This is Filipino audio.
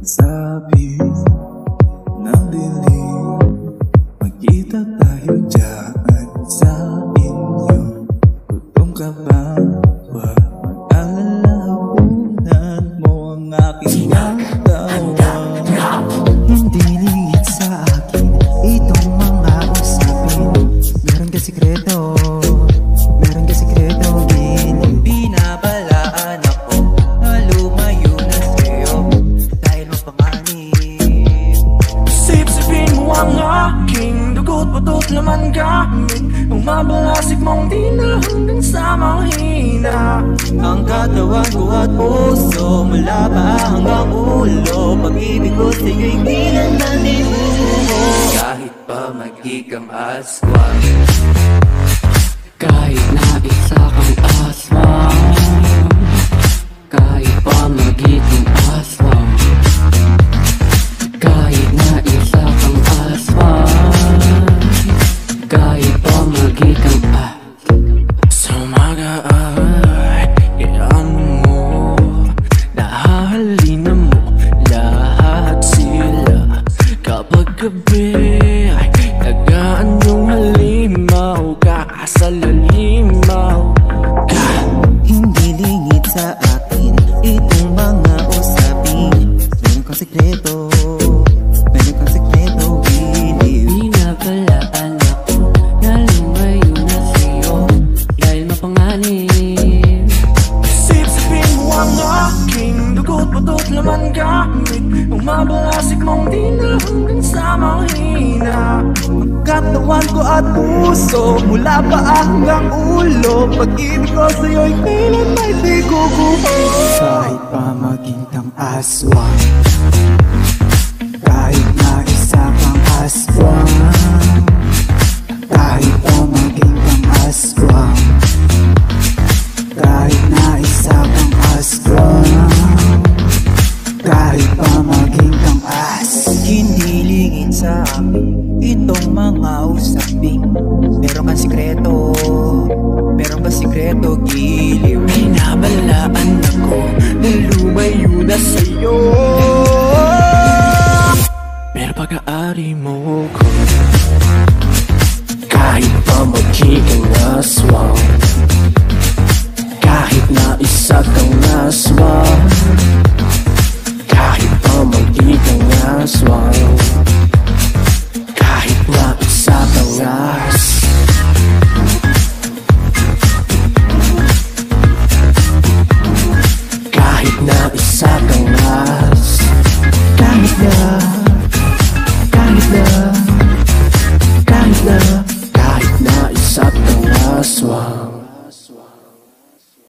Pagsabi ng dilim, magkita tayo dyan sa inyo. Gutom ka ba? Huwag mag-alala, hapunan mo ang aking katawan. Hindi lingid sa akin itong mga usapin. Meron ka sikreto, meron ka sikreto, giliw. Binabalaan ako na lumayo na sa'yo dahil mapanganib. Sipsipin mo ang aking dugo't butot laman gamit ang mabalasik mong dina hanggang sa mahina. Ang katawan ko at puso mula pa hanggang ulo, pag-ibig ko sa'yo'y di na nanimuho. Kahit pa magiging aswang, kahit na isa kang aswang, kahit pa magiging aswang, kahit na isa kang aswang, kahit pa magiging Sa umaga ay iyaman mo, nahahalina mo lahat sila. Kapag gabi ay tagaan yung halimaw ka sa lalimaw ka. Hindi lingid sa akin itong mga usapin. Meron kang sikreto, meron kang sikreto, giliw. binabalaan ako na lumayo na sa'yo dahil mapanganib. Sipsipin mo ang aking dugo't butot laman gamit ang mabalasik mong dina hanggang sa mahina. Katawan ko at puso mula pa hanggang ulo, pag-ibig ko sa'yo'y kailan may di guguho. Kahit pa maging kang aswang, kahit na isa kang aswang, kahit pa maging kang aswang, kahit na isa kang aswang, kahit pa maging kang hindi lingid sa akin itong mga usapin. Meron kang sikreto, meron ba sikreto, giliw. Binabalaan ako na lumayo na sa'yo, pero pag-aari mo ko. Kahit pa magiging aswang, kahit na isa kang aswang, kahit pa magiging aswang, kahit na isa kang kahit na isa kang kahit na kahit na isa kang aswang.